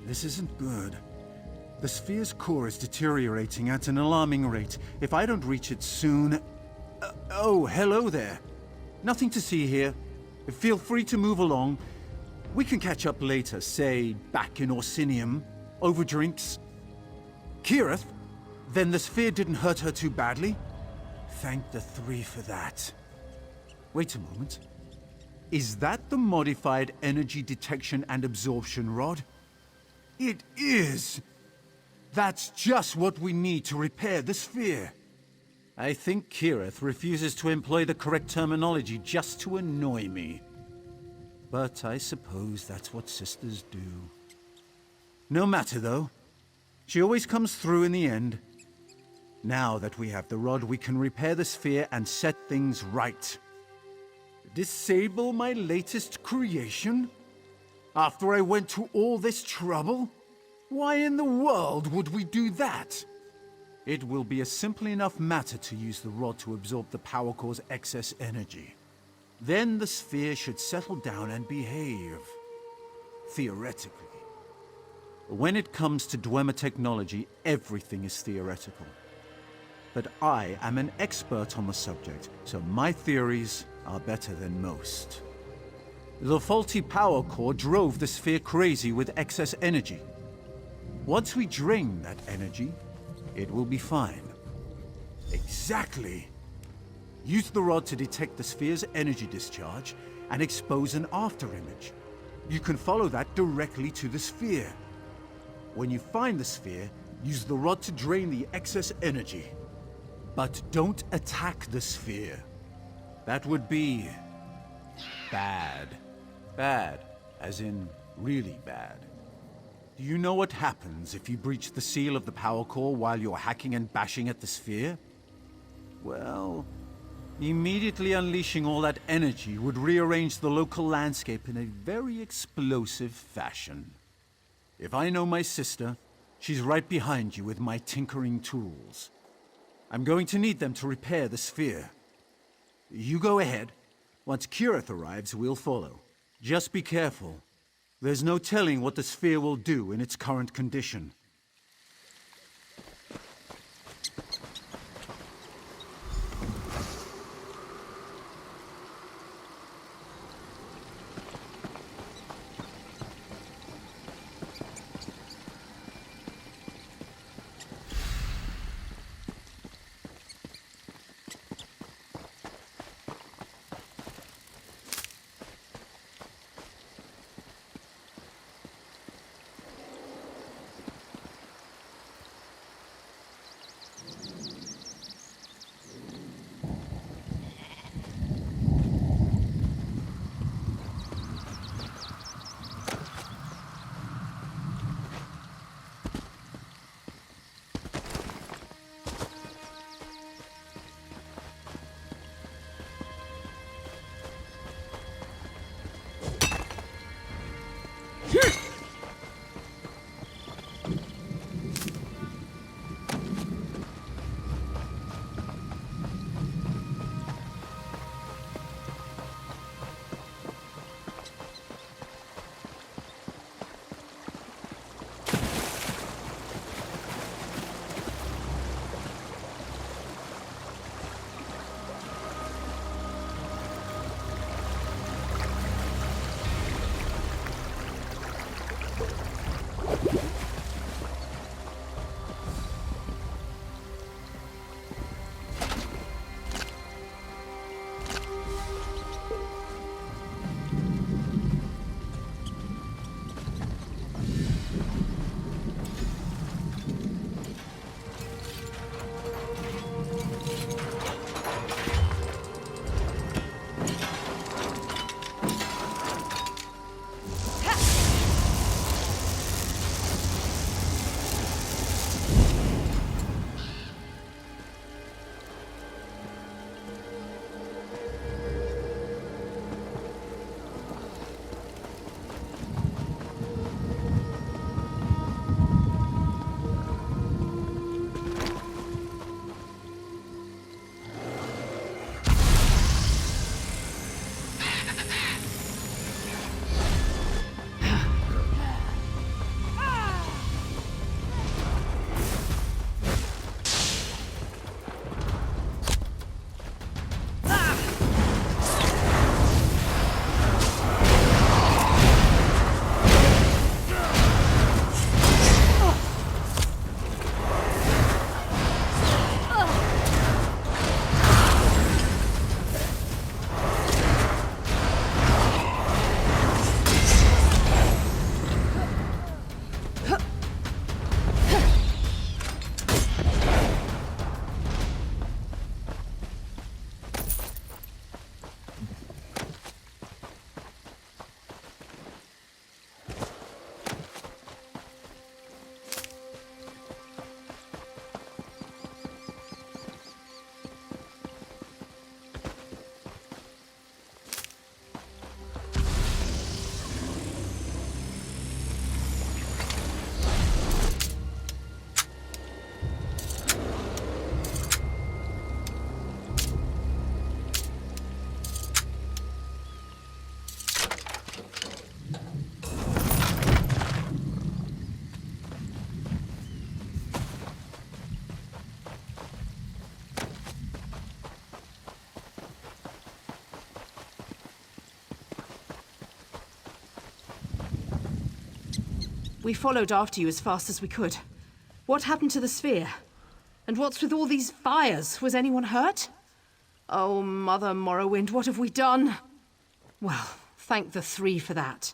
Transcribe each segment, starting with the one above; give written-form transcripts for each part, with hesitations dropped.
This isn't good. The sphere's core is deteriorating at an alarming rate. If I don't reach it soon... oh, hello there. Nothing to see here. Feel free to move along. We can catch up later, say, back in Orsinium, over drinks. Kirith? Then the sphere didn't hurt her too badly? Thank the three for that. Wait a moment. Is that the modified energy detection and absorption rod? It is! That's just what we need to repair the sphere. I think Kirith refuses to employ the correct terminology just to annoy me. But I suppose that's what sisters do. No matter, though. She always comes through in the end. Now that we have the rod, we can repair the sphere and set things right. Disable my latest creation? After I went to all this trouble? Why in the world would we do that? It will be a simple enough matter to use the rod to absorb the power core's excess energy. Then the sphere should settle down and behave. Theoretically. When it comes to Dwemer technology, everything is theoretical. But I am an expert on the subject, so my theories are better than most. The faulty power core drove the sphere crazy with excess energy. Once we drain that energy, it will be fine. Exactly. Use the rod to detect the sphere's energy discharge and expose an afterimage. You can follow that directly to the sphere. When you find the sphere, use the rod to drain the excess energy. But don't attack the sphere. That would be... bad. Bad, as in really bad. Do you know what happens if you breach the seal of the power core while you're hacking and bashing at the sphere? Well, immediately unleashing all that energy would rearrange the local landscape in a very explosive fashion. If I know my sister, she's right behind you with my tinkering tools. I'm going to need them to repair the sphere. You go ahead. Once Kirith arrives, we'll follow. Just be careful. There's no telling what the sphere will do in its current condition. We followed after you as fast as we could. What happened to the sphere? And what's with all these fires? Was anyone hurt? Oh, Mother Morrowind, what have we done? Well, thank the three for that.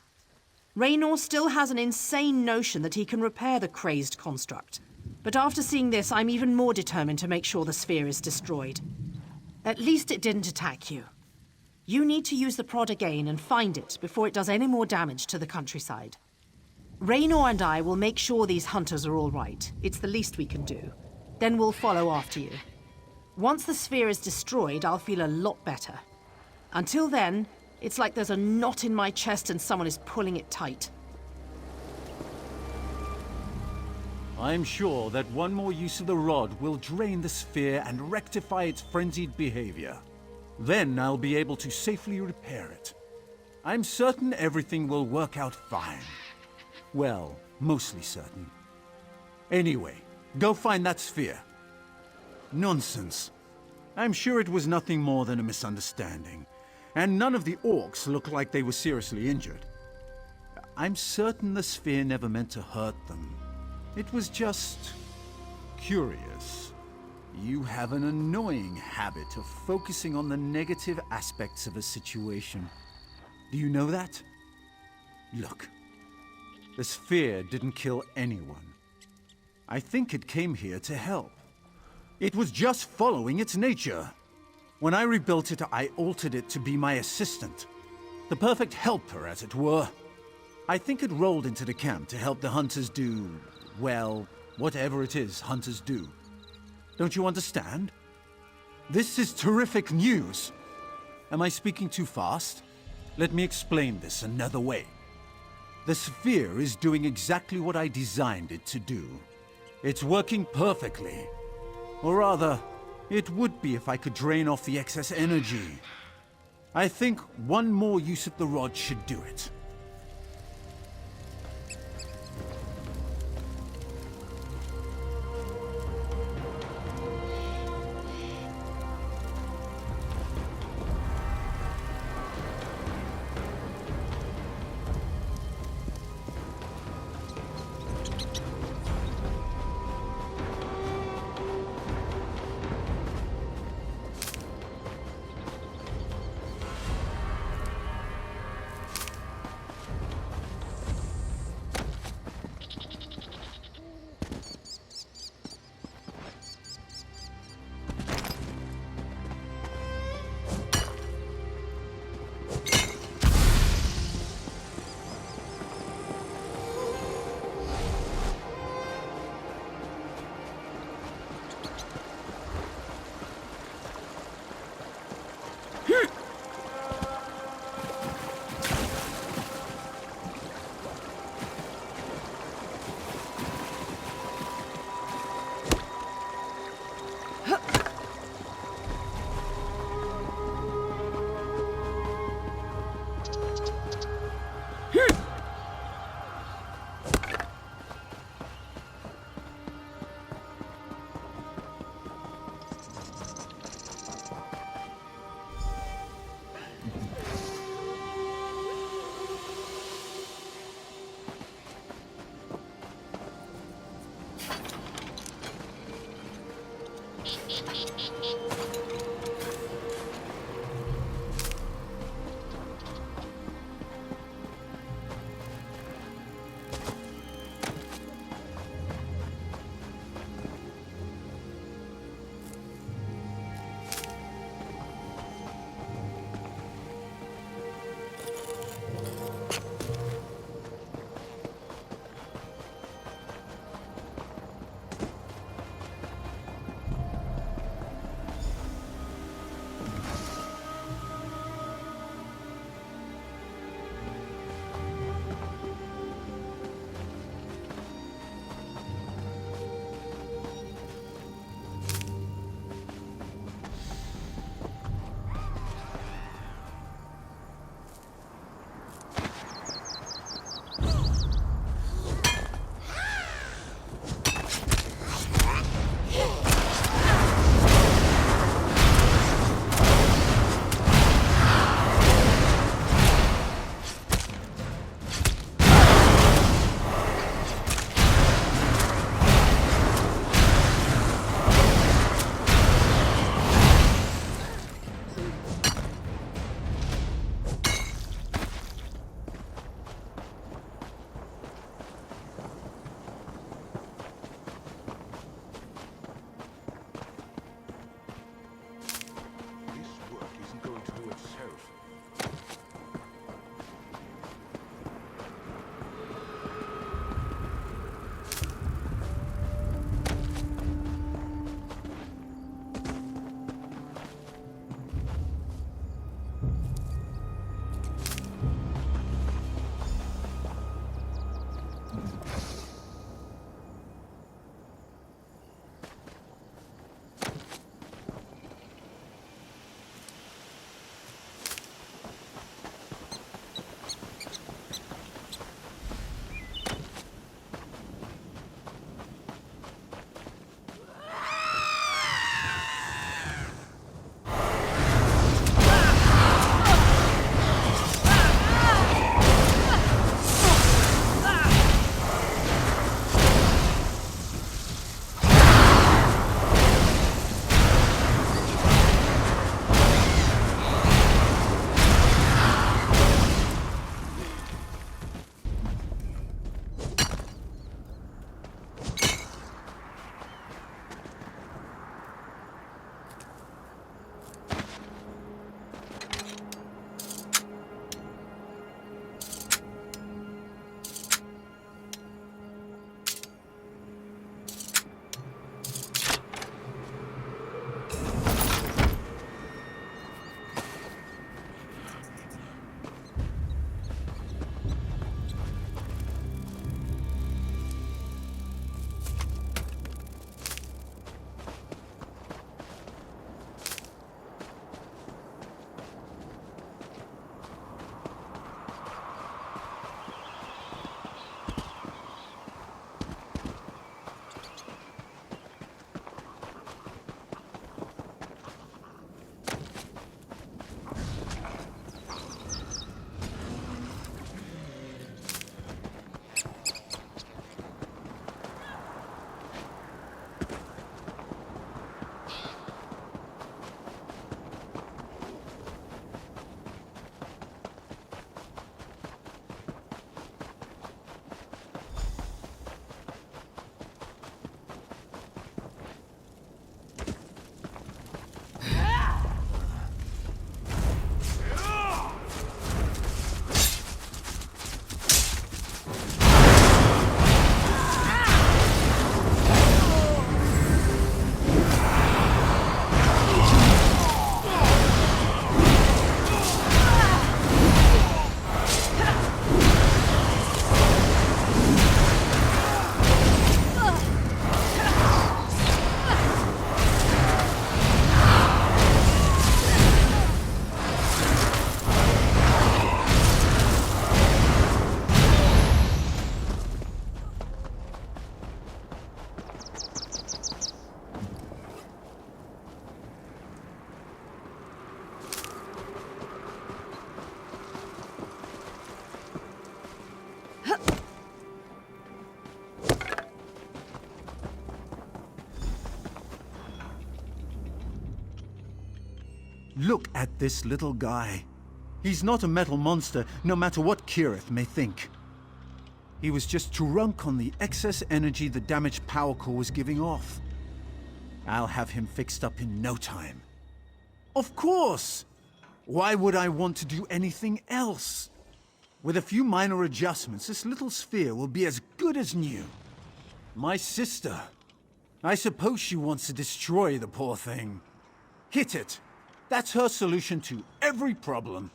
Raynor still has an insane notion that he can repair the crazed construct. But after seeing this, I'm even more determined to make sure the sphere is destroyed. At least it didn't attack you. You need to use the prod again and find it before it does any more damage to the countryside. Raynor and I will make sure these hunters are all right. It's the least we can do. Then we'll follow after you. Once the sphere is destroyed, I'll feel a lot better. Until then, it's like there's a knot in my chest and someone is pulling it tight. I'm sure that one more use of the rod will drain the sphere and rectify its frenzied behavior. Then I'll be able to safely repair it. I'm certain everything will work out fine. Well, mostly certain. Anyway, go find that sphere. Nonsense. I'm sure it was nothing more than a misunderstanding. And none of the orcs look like they were seriously injured. I'm certain the sphere never meant to hurt them. It was just curious. You have an annoying habit of focusing on the negative aspects of a situation. Do you know that? Look, the sphere didn't kill anyone. I think it came here to help. It was just following its nature. When I rebuilt it, I altered it to be my assistant. The perfect helper, as it were. I think it rolled into the camp to help the hunters do, well, whatever it is hunters do. Don't you understand? This is terrific news. Am I speaking too fast? Let me explain this another way. The sphere is doing exactly what I designed it to do. It's working perfectly. Or rather, it would be if I could drain off the excess energy. I think one more use of the rod should do it. this little guy. He's not a metal monster, no matter what Kirith may think. He was just drunk on the excess energy the damaged power core was giving off. I'll have him fixed up in no time. Of course! Why would I want to do anything else? With a few minor adjustments, this little sphere will be as good as new. My sister. I suppose she wants to destroy the poor thing. Hit it. That's her solution to every problem.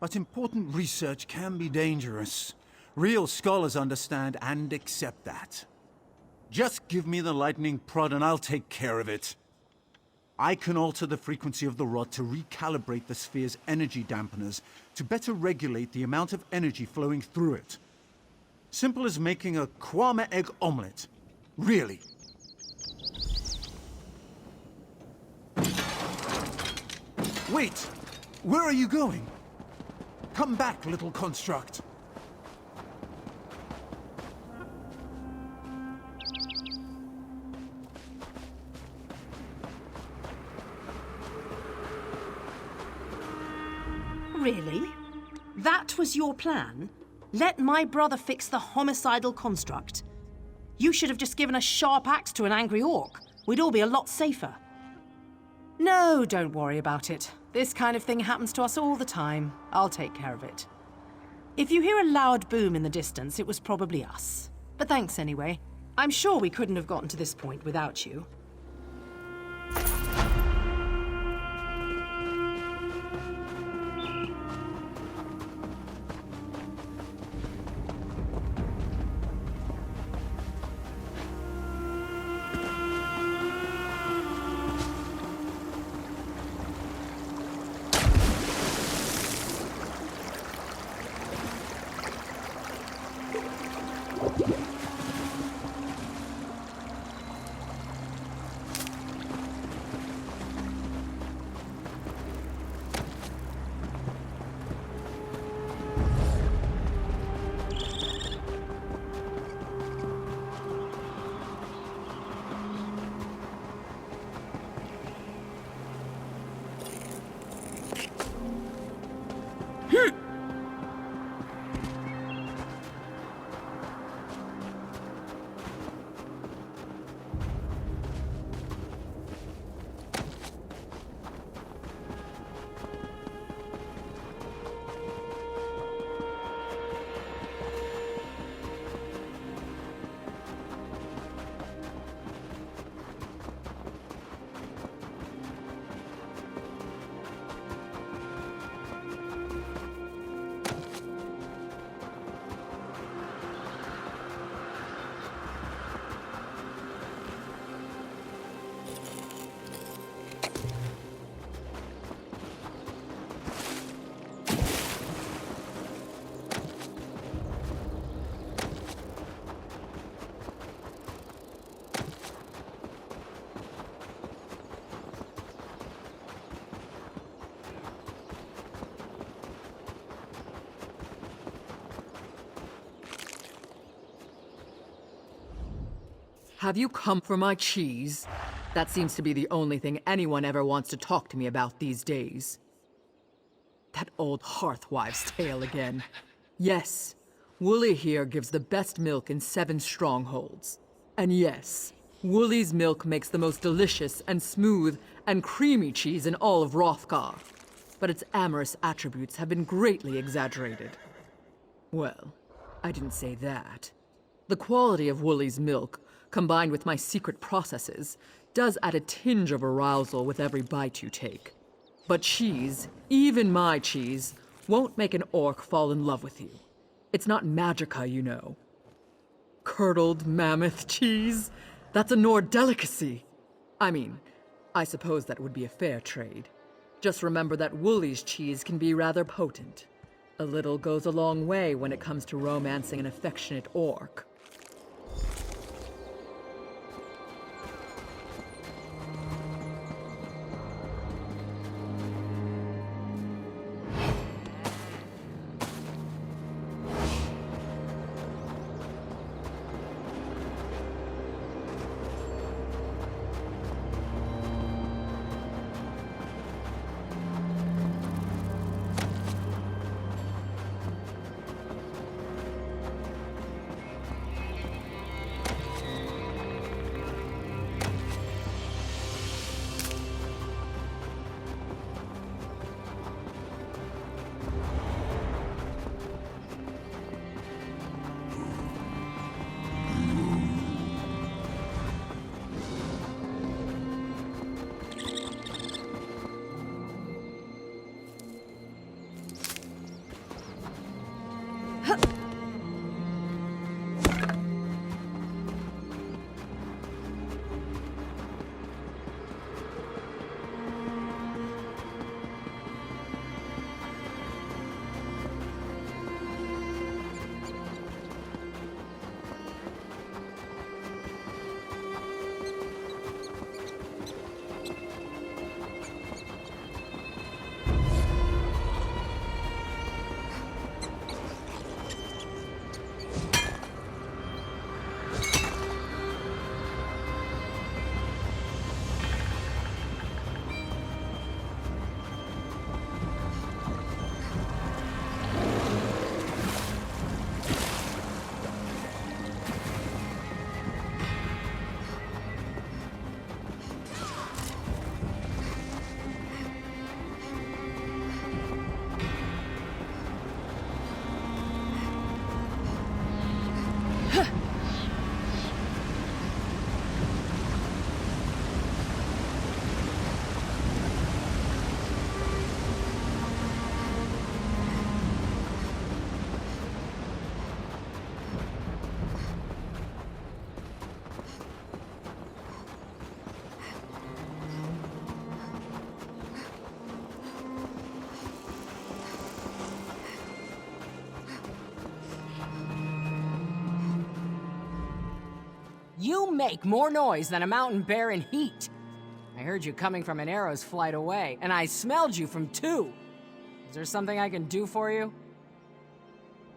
But important research can be dangerous. Real scholars understand and accept that. Just give me the lightning prod and I'll take care of it. I can alter the frequency of the rod to recalibrate the sphere's energy dampeners to better regulate the amount of energy flowing through it. Simple as making a kwame egg omelette. Really. Wait! Where are you going? Come back, little construct. Really? That was your plan? Let my brother fix the homicidal construct? You should have just given a sharp axe to an angry orc. We'd all be a lot safer. No, don't worry about it. This kind of thing happens to us all the time. I'll take care of it. If you hear a loud boom in the distance, it was probably us. But thanks anyway. I'm sure we couldn't have gotten to this point without you. Have you come for my cheese? That seems to be the only thing anyone ever wants to talk to me about these days. That old hearthwife's tale again. Yes, Wooly here gives the best milk in 7 strongholds. And yes, Wooly's milk makes the most delicious and smooth and creamy cheese in all of Hrothgar. But its amorous attributes have been greatly exaggerated. Well, I didn't say that. The quality of Wooly's milk, combined with my secret processes, does add a tinge of arousal with every bite you take. But cheese, even my cheese, won't make an orc fall in love with you. It's not magica, you know. Curdled mammoth cheese? That's a Nord delicacy. I mean, I suppose that would be a fair trade. Just remember that Wooly's cheese can be rather potent. A little goes a long way when it comes to romancing an affectionate orc. You make more noise than a mountain bear in heat. I heard you coming from an arrow's flight away, and I smelled you from 2. Is there something I can do for you?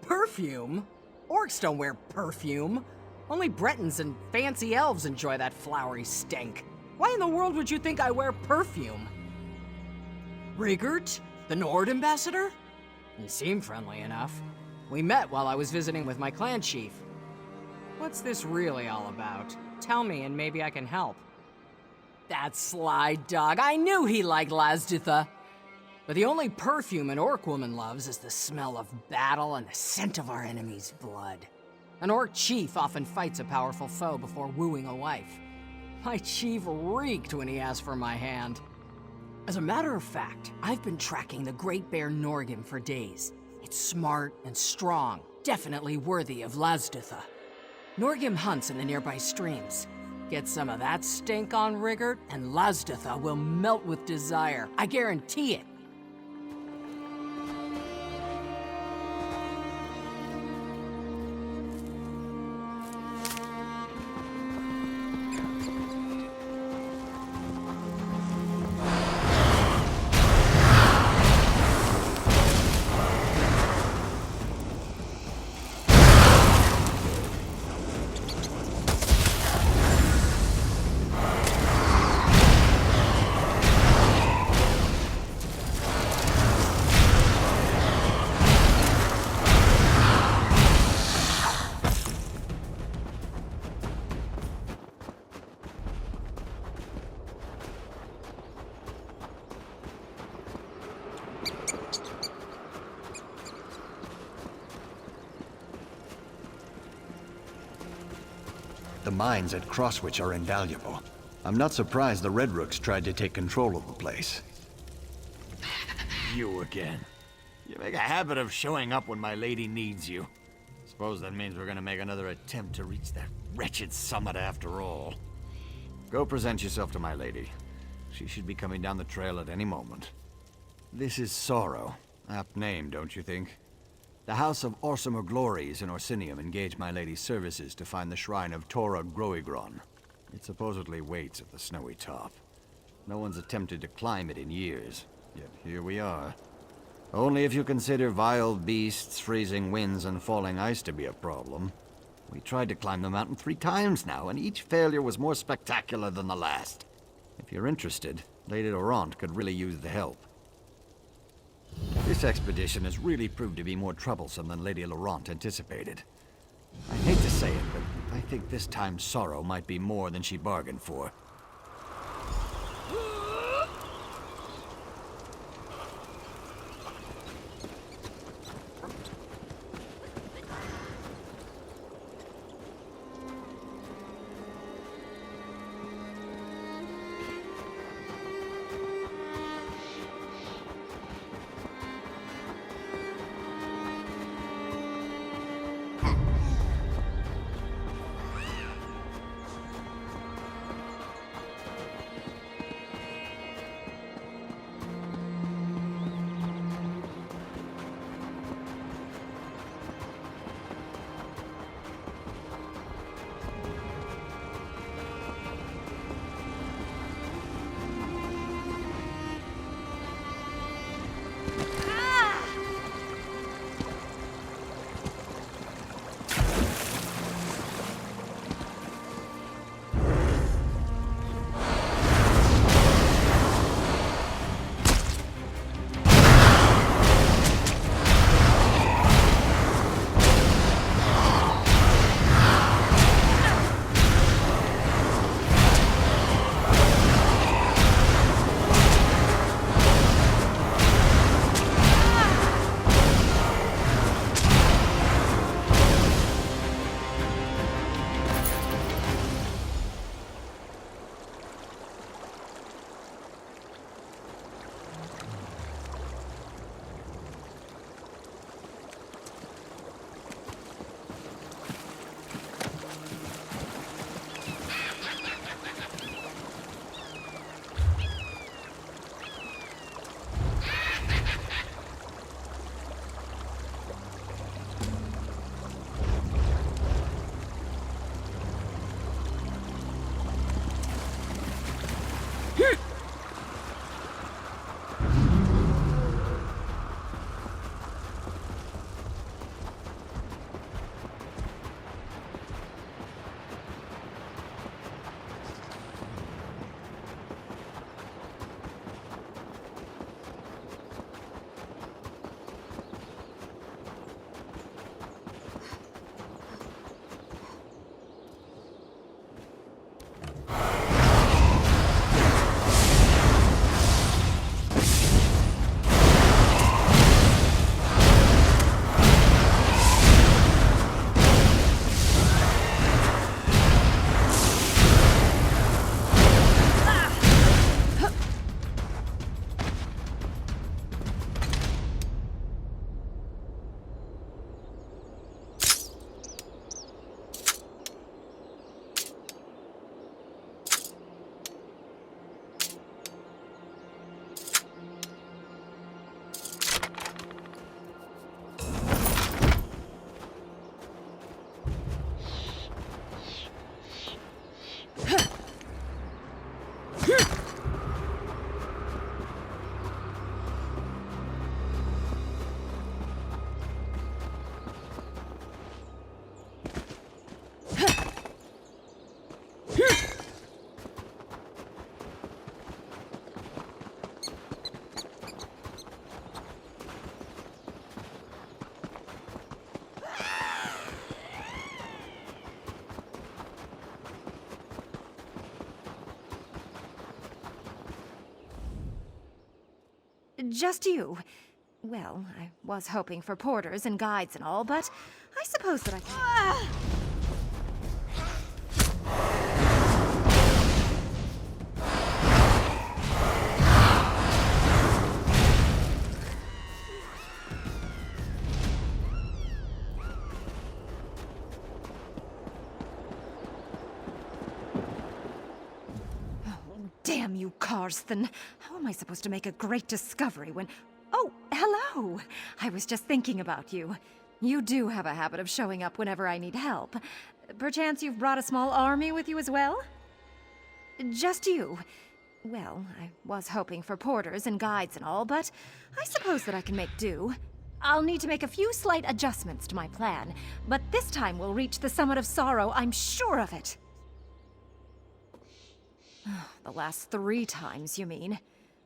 Perfume? Orcs don't wear perfume. Only Bretons and fancy elves enjoy that flowery stink. Why in the world would you think I wear perfume? Rigert? The Nord ambassador? You seem friendly enough. We met while I was visiting with my clan chief. What's this really all about? Tell me and maybe I can help. That sly dog. I knew he liked Lazditha. But the only perfume an orc woman loves is the smell of battle and the scent of our enemy's blood. An orc chief often fights a powerful foe before wooing a wife. My chief reeked when he asked for my hand. As a matter of fact, I've been tracking the Great Bear Norgim for days. It's smart and strong, definitely worthy of Lazditha. Norgim hunts in the nearby streams. Get some of that stink on Rigert, and Lazditha will melt with desire. I guarantee it. The mines at Crosswitch are invaluable. I'm not surprised the Red Rooks tried to take control of the place. You again. You make a habit of showing up when my lady needs you. Suppose that means we're gonna make another attempt to reach that wretched summit after all. Go present yourself to my lady. She should be coming down the trail at any moment. This is Sorrow. Apt name, don't you think? The House of Orsimer Glories in Orsinium engaged my lady's services to find the shrine of Tora Groigron. It supposedly waits at the snowy top. No one's attempted to climb it in years, yet here we are. Only if you consider vile beasts, freezing winds, and falling ice to be a problem. We tried to climb the mountain 3 times now, and each failure was more spectacular than the last. If you're interested, Lady Laurent could really use the help. This expedition has really proved to be more troublesome than Lady Laurent anticipated. I hate to say it, but I think this time Sorrow might be more than she bargained for. Just you. Well, I was hoping for porters and guides and all, but I suppose that I can... Damn you, Karsten. How am I supposed to make a great discovery when... Oh, hello! I was just thinking about you. You do have a habit of showing up whenever I need help. Perchance you've brought a small army with you as well? Just you. Well, I was hoping for porters and guides and all, but I suppose that I can make do. I'll need to make a few slight adjustments to my plan, but this time we'll reach the Summit of Sorrow, I'm sure of it. The last 3 times, you mean?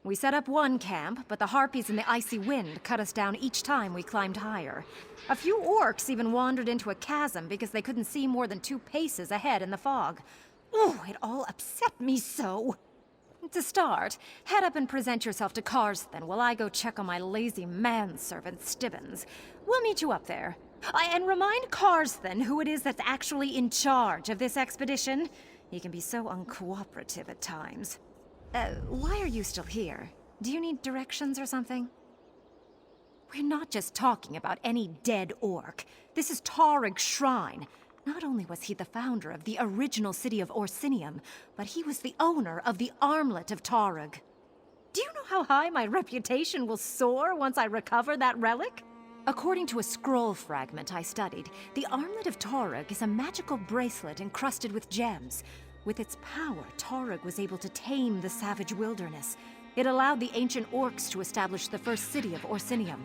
We set up one camp, but the harpies in the icy wind cut us down each time we climbed higher. A few orcs even wandered into a chasm because they couldn't see more than 2 paces ahead in the fog. Oh, it all upset me so. To start, head up and present yourself to Karsten while I go check on my lazy manservant Stibbins. We'll meet you up there. And remind Karsten who it is that's actually in charge of this expedition. He can be so uncooperative at times. Why are you still here? Do you need directions or something? We're not just talking about any dead orc. This is Tarrag's shrine. Not only was he the founder of the original city of Orsinium, but he was the owner of the armlet of Tarrag. Do you know how high my reputation will soar once I recover that relic? According to a scroll fragment I studied, the Armlet of Tarrag is a magical bracelet encrusted with gems. With its power, Tarrag was able to tame the savage wilderness. It allowed the ancient orcs to establish the first city of Orsinium.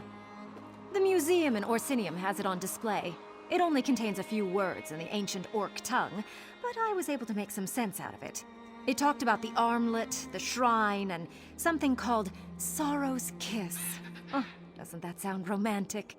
The museum in Orsinium has it on display. It only contains a few words in the ancient orc tongue, but I was able to make some sense out of it. It talked about the armlet, the shrine, and something called Sorrow's Kiss. Oh, doesn't that sound romantic?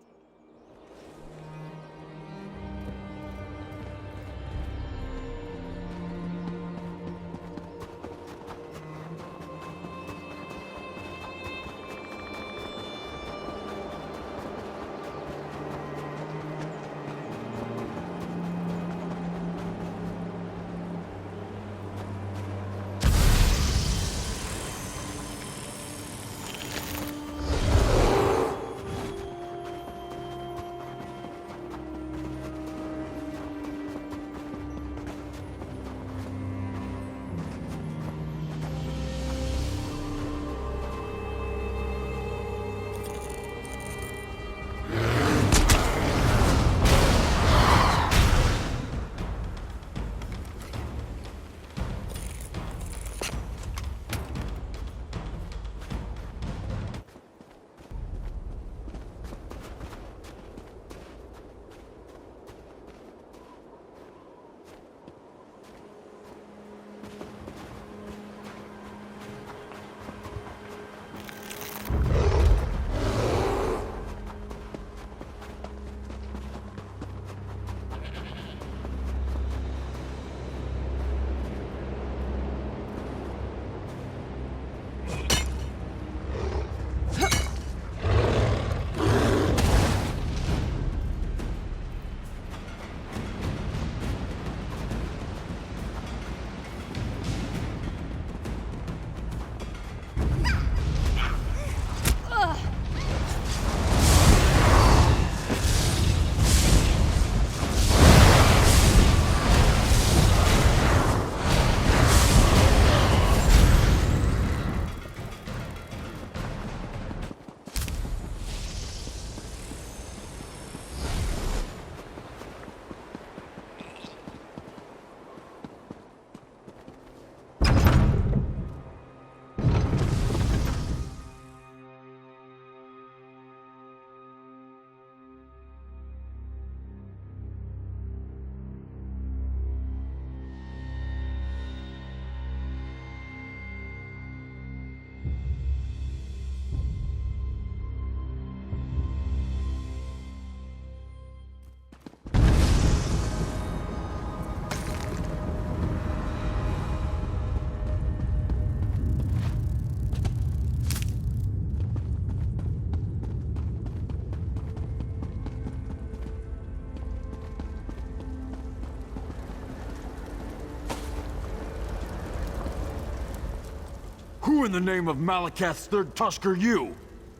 Who in the name of Malakath's third tusk are you?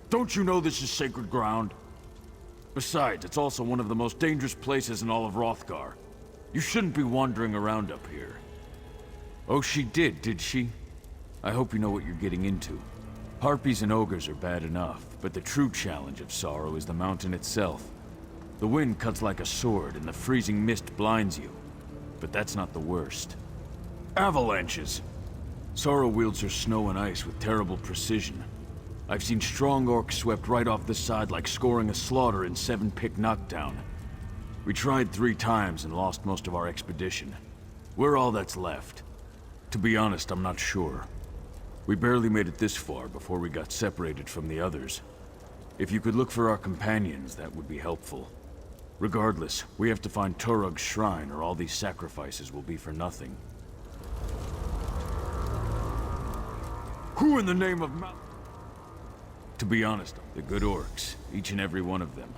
Don't you know this is sacred ground? Besides, it's also one of the most dangerous places in all of Hrothgar. You shouldn't be wandering around up here. Oh, she did she? I hope you know what you're getting into. Harpies and ogres are bad enough, but the true challenge of Sorrow is the mountain itself. The wind cuts like a sword, and the freezing mist blinds you. But that's not the worst. Avalanches! Sorrow wields her snow and ice with terrible precision. I've seen strong orcs swept right off the side like scoring a slaughter in 7-pick knockdown. We tried 3 times and lost most of our expedition. We're all that's left. To be honest, I'm not sure. We barely made it this far before we got separated from the others. If you could look for our companions, that would be helpful. Regardless, we have to find Torug's shrine or all these sacrifices will be for nothing. Who in the name of To be honest, the good orcs, each and every one of them.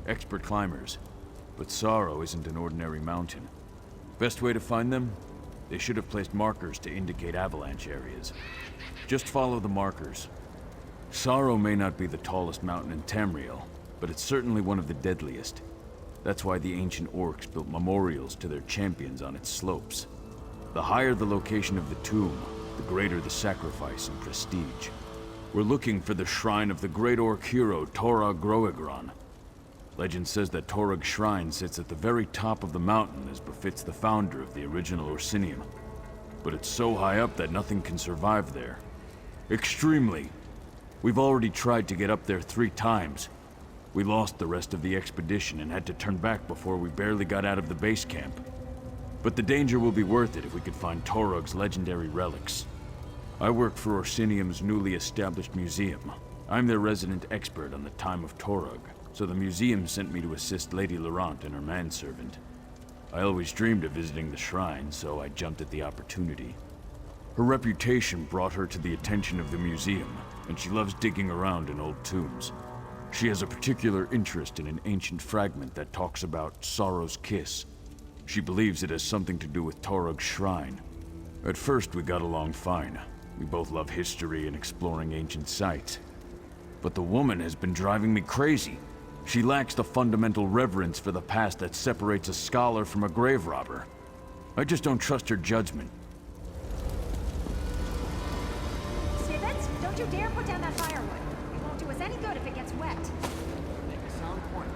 Expert climbers. But Sorrow isn't an ordinary mountain. Best way to find them? They should have placed markers to indicate avalanche areas. Just follow the markers. Sorrow may not be the tallest mountain in Tamriel, but it's certainly one of the deadliest. That's why the ancient orcs built memorials to their champions on its slopes. The higher the location of the tomb, the greater the sacrifice and prestige. We're looking for the shrine of the great orc hero Torug Groegron. Legend says that Torug's shrine sits at the very top of the mountain as befits the founder of the original Orsinium. But it's so high up that nothing can survive there. Extremely. We've already tried to get up there 3 times. We lost the rest of the expedition and had to turn back before we barely got out of the base camp. But the danger will be worth it if we could find Torug's legendary relics. I work for Orsinium's newly established museum. I'm their resident expert on the time of Torug, so the museum sent me to assist Lady Laurent and her manservant. I always dreamed of visiting the shrine, so I jumped at the opportunity. Her reputation brought her to the attention of the museum, and she loves digging around in old tombs. She has a particular interest in an ancient fragment that talks about Sorrow's kiss. She believes it has something to do with Torug's shrine. At first, we got along fine. We both love history and exploring ancient sites. But the woman has been driving me crazy. She lacks the fundamental reverence for the past that separates a scholar from a grave robber. I just don't trust her judgment. Snippets, don't you dare put down that firewood. It won't do us any good if it gets wet. Make a sound point.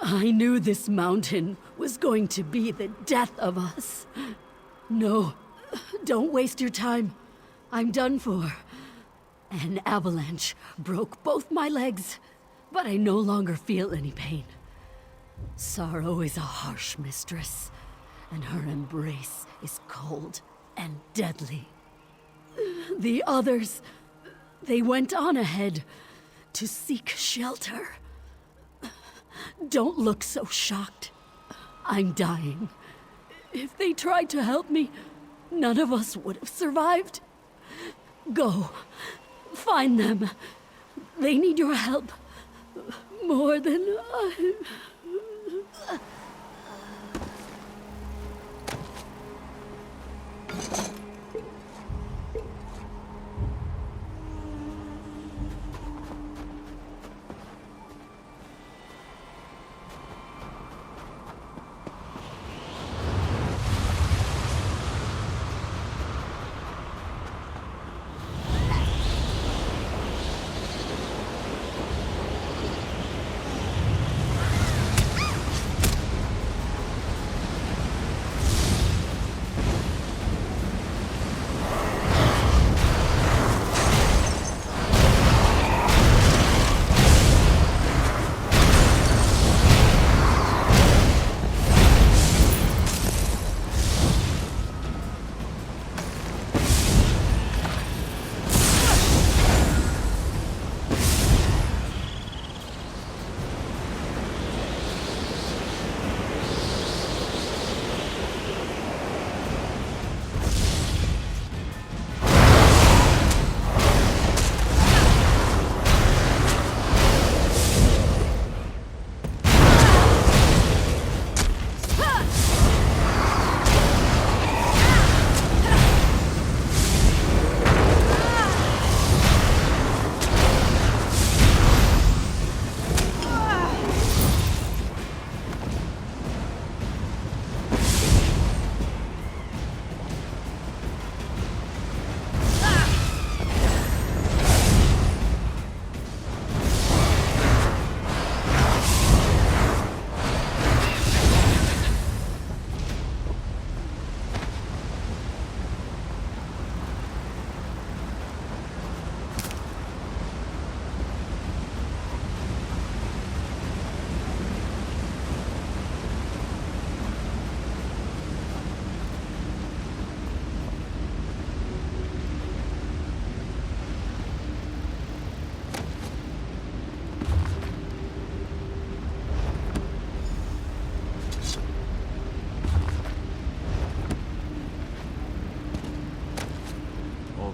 I knew this mountain was going to be the death of us. No, don't waste your time. I'm done for. An avalanche broke both my legs, but I no longer feel any pain. Sorrow is a harsh mistress, and her embrace is cold and deadly. The others, they went on ahead to seek shelter. Don't look so shocked. I'm dying. If they tried to help me, none of us would have survived. Go. Find them. They need your help. More than I...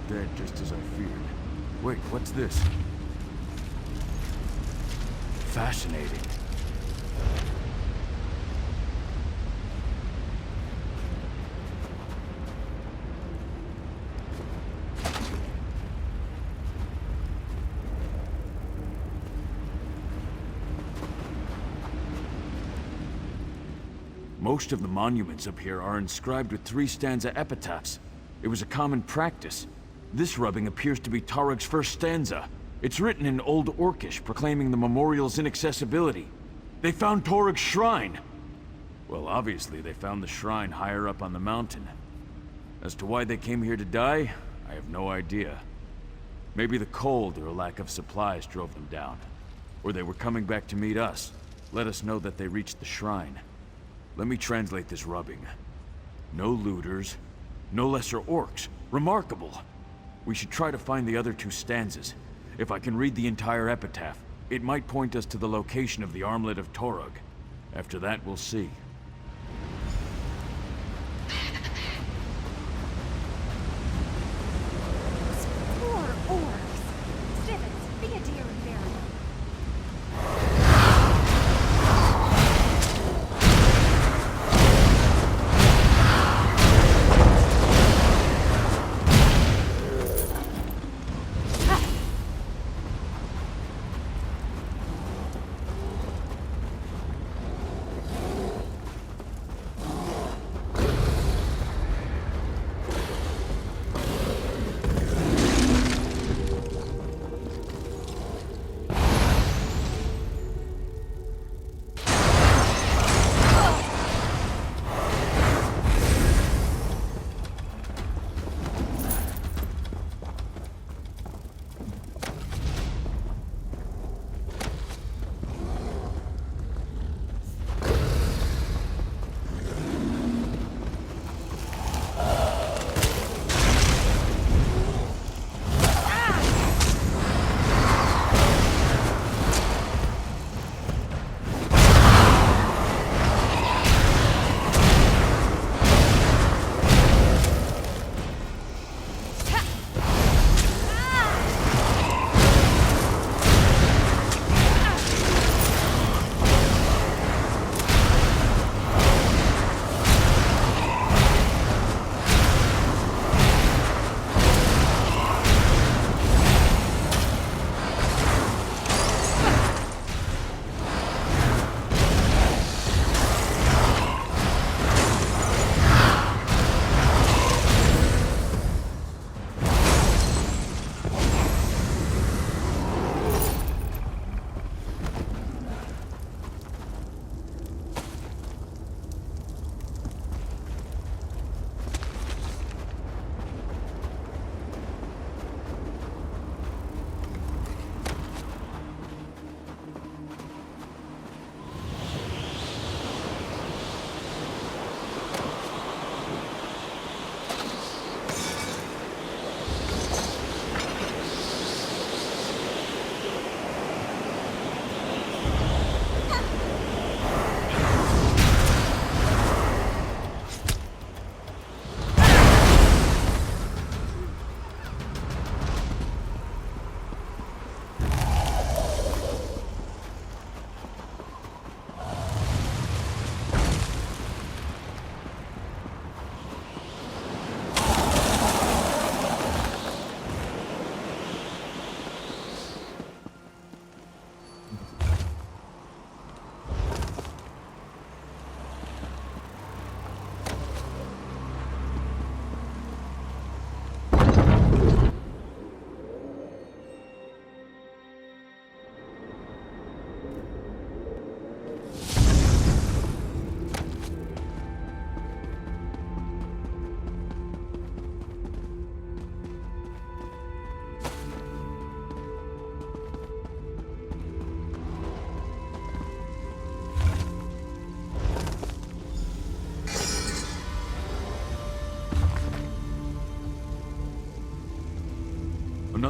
Dead, just as I feared. Wait, what's this? Fascinating. Most of the monuments up here are inscribed with 3-stanza epitaphs. It was a common practice. This rubbing appears to be Torug's first stanza. It's written in Old Orcish, proclaiming the memorial's inaccessibility. They found Torug's shrine! Well, obviously they found the shrine higher up on the mountain. As to why they came here to die, I have no idea. Maybe the cold or a lack of supplies drove them down. Or they were coming back to meet us. Let us know that they reached the shrine. Let me translate this rubbing. No looters, no lesser orcs. Remarkable! We should try to find the other 2 stanzas. If I can read the entire epitaph, it might point us to the location of the armlet of Torug. After that, we'll see. Poor orcs. Stivets, be a dear and bury them.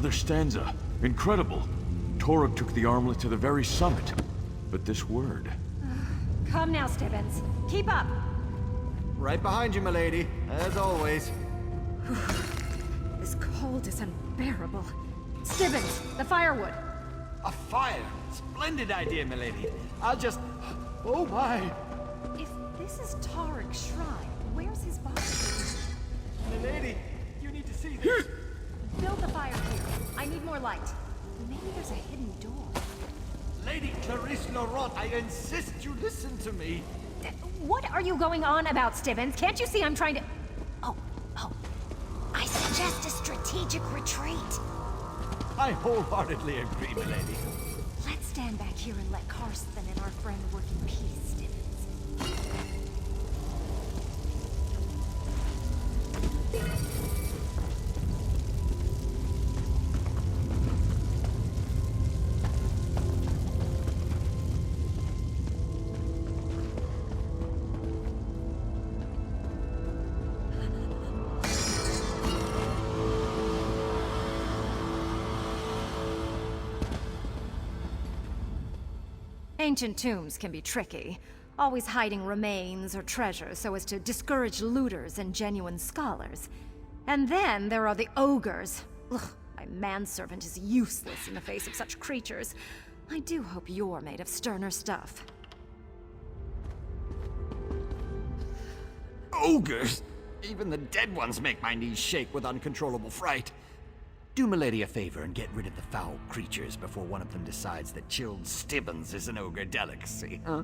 Another stanza. Incredible. Torug took the armlet to the very summit. But this word... Come now, Stibbons. Keep up. Right behind you, milady, as always. This cold is unbearable. Stibbons, the firewood. A fire! Splendid idea, milady. I'll just... Oh my! If this is Torug's shrine, where's his body? Milady, you need to see this. Build the fire here. I need more light. Maybe there's a hidden door. Lady Clarice Laurent, I insist you listen to me. What are you going on about, Stibbons? Can't you see I'm trying to... Oh. I suggest a strategic retreat. I wholeheartedly agree, milady. Let's stand back here and let Karsten and our friend work in peace, Stibbons. Ancient tombs can be tricky, always hiding remains or treasure so as to discourage looters and genuine scholars. And then there are the ogres. Ugh, my manservant is useless in the face of such creatures. I do hope you're made of sterner stuff. Ogres! Even the dead ones make my knees shake with uncontrollable fright. Do milady a favor and get rid of the foul creatures before one of them decides that chilled Stibbons is an ogre delicacy, huh?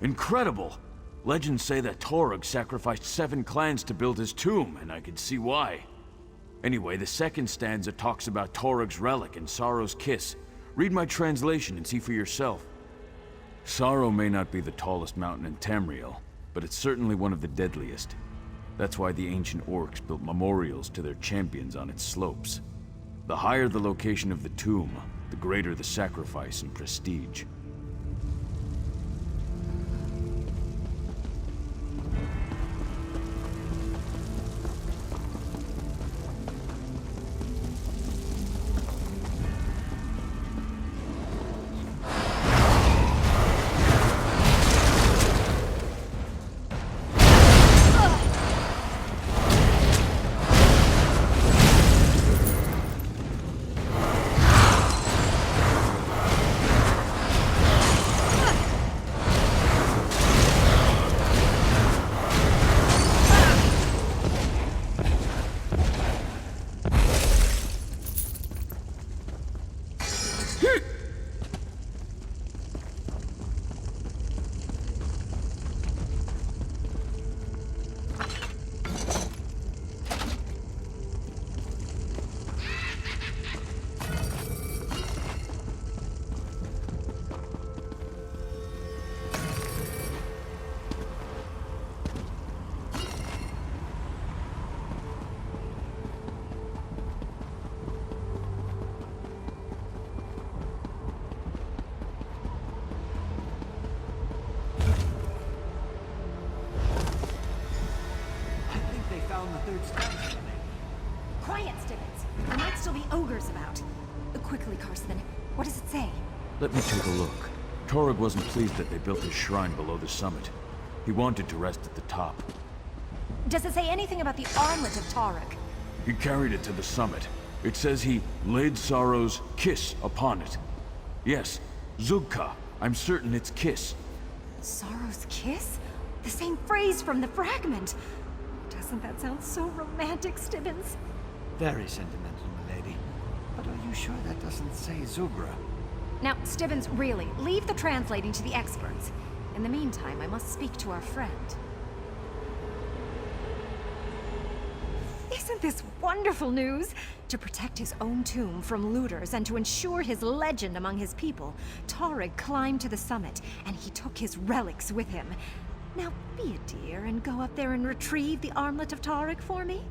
Incredible! Legends say that Torug sacrificed 7 clans to build his tomb, and I can see why. Anyway, the second stanza talks about Torug's relic and Sorrow's kiss. Read my translation and see for yourself. Sorrow may not be the tallest mountain in Tamriel, but it's certainly one of the deadliest. That's why the ancient orcs built memorials to their champions on its slopes. The higher the location of the tomb, the greater the sacrifice and prestige. ogres about? Quickly, Karsten. What does it say? Let me take a look. Torog wasn't pleased that they built his shrine below the summit. He wanted to rest at the top. Does it say anything about the armlet of Torog? He carried it to the summit. It says he laid Sorrow's kiss upon it. Yes, Zugka. I'm certain it's kiss. Sorrow's kiss? The same phrase from the fragment. Doesn't that sound so romantic, Stibbins? Very sentimental, milady. But are you sure that doesn't say Zugra? Now, Stibbins, really, leave the translating to the experts. In the meantime, I must speak to our friend. Isn't this wonderful news? To protect his own tomb from looters and to ensure his legend among his people, Torog climbed to the summit, and he took his relics with him. Now, be a dear and go up there and retrieve the armlet of Torog for me?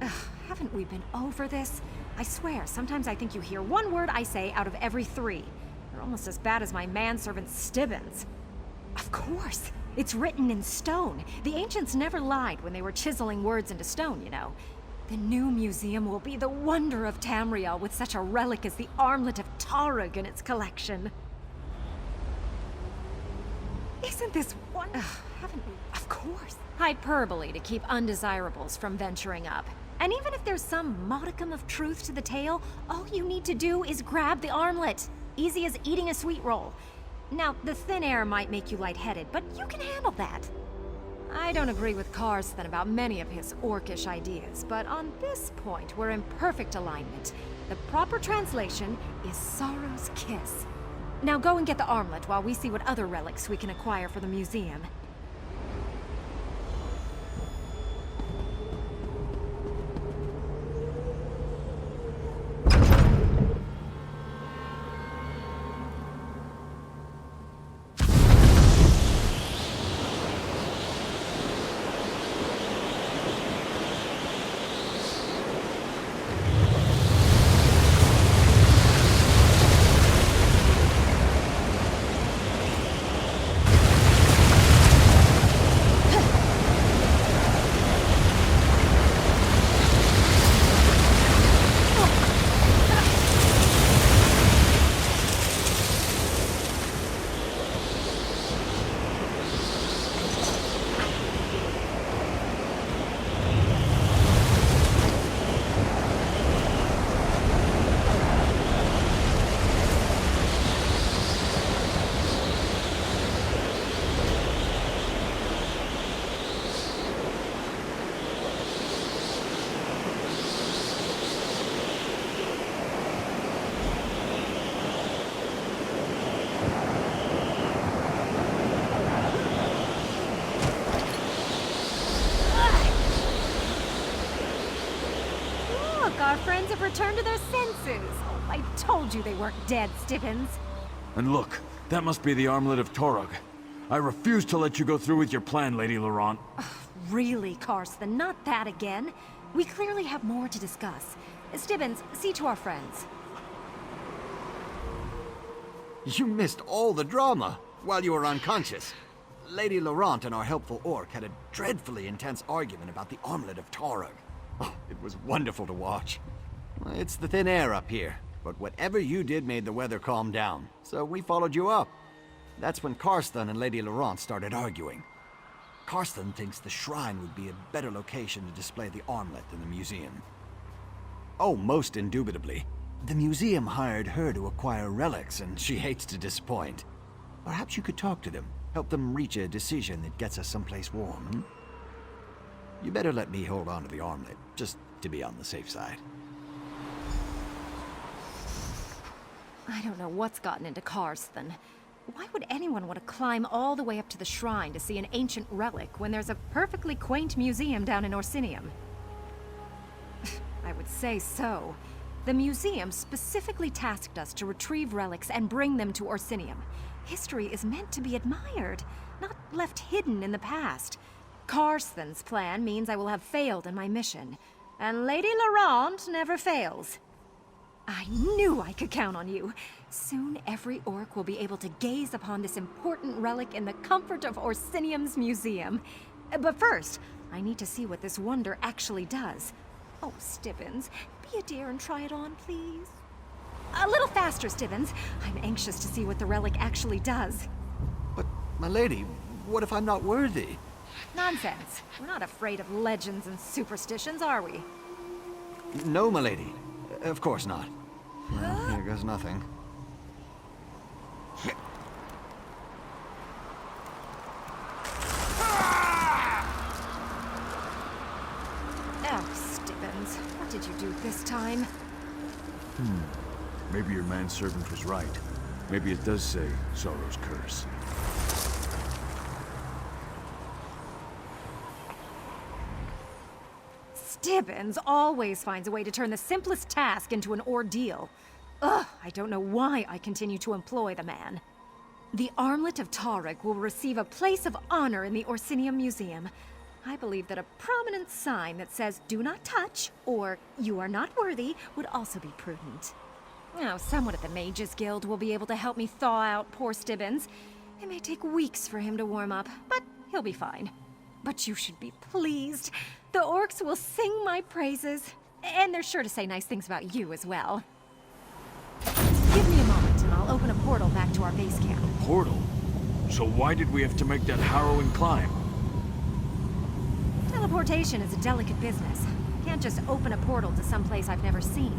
Ugh, haven't we been over this? I swear, sometimes I think you hear one word I say out of every 3. You're almost as bad as my manservant Stibbins. Of course! It's written in stone. The ancients never lied when they were chiseling words into stone, you know. The new museum will be the wonder of Tamriel with such a relic as the armlet of Torog in its collection. Isn't this wonderful? Haven't we? Of course. Hyperbole to keep undesirables from venturing up. And even if there's some modicum of truth to the tale, all you need to do is grab the armlet. Easy as eating a sweet roll. Now, the thin air might make you lightheaded, but you can handle that. I don't agree with Karsten about many of his orcish ideas, but on this point, we're in perfect alignment. The proper translation is Sorrow's Kiss. Now go and get the armlet while we see what other relics we can acquire for the museum. Our friends have returned to their senses. Oh, I told you they weren't dead, Stibbins. And look, that must be the armlet of Torog. I refuse to let you go through with your plan, Lady Laurent. Really, Karsten, not that again. We clearly have more to discuss. Stibbins, see to our friends. You missed all the drama while you were unconscious. Lady Laurent and our helpful orc had a dreadfully intense argument about the armlet of Torog. Oh, it was wonderful to watch. It's the thin air up here, but whatever you did made the weather calm down, so we followed you up. That's when Karsten and Lady Laurent started arguing. Karsten thinks the shrine would be a better location to display the armlet than the museum. Oh, most indubitably. The museum hired her to acquire relics, and she hates to disappoint. Perhaps you could talk to them, help them reach a decision that gets us someplace warm, hmm? You better let me hold on to the armlet, just to be on the safe side. I don't know what's gotten into Karsten. Why would anyone want to climb all the way up to the shrine to see an ancient relic when there's a perfectly quaint museum down in Orsinium? I would say so. The museum specifically tasked us to retrieve relics and bring them to Orsinium. History is meant to be admired, not left hidden in the past. Karsten's plan means I will have failed in my mission, and Lady Laurent never fails. I knew I could count on you. Soon every orc will be able to gaze upon this important relic in the comfort of Orsinium's museum. But first, I need to see what this wonder actually does. Oh, Stibbins, be a dear and try it on, please. A little faster, Stibbins. I'm anxious to see what the relic actually does. But, my lady, what if I'm not worthy? Nonsense. We're not afraid of legends and superstitions, are we? No, my lady. Of course not. Well, here goes nothing. Oh, Stibbins, what did you do this time? Maybe your manservant was right. Maybe it does say Sorrow's curse. Stibbins always finds a way to turn the simplest task into an ordeal. Ugh, I don't know why I continue to employ the man. The Armlet of Taurig will receive a place of honor in the Orsinium Museum. I believe that a prominent sign that says, "Do not touch," or "You are not worthy," would also be prudent. Now, someone at the Mages Guild will be able to help me thaw out poor Stibbins. It may take weeks for him to warm up, but he'll be fine. But you should be pleased. The orcs will sing my praises, and they're sure to say nice things about you as well. Give me a moment, and I'll open a portal back to our base camp. Portal? So why did we have to make that harrowing climb? Teleportation is a delicate business. Can't just open a portal to some place I've never seen.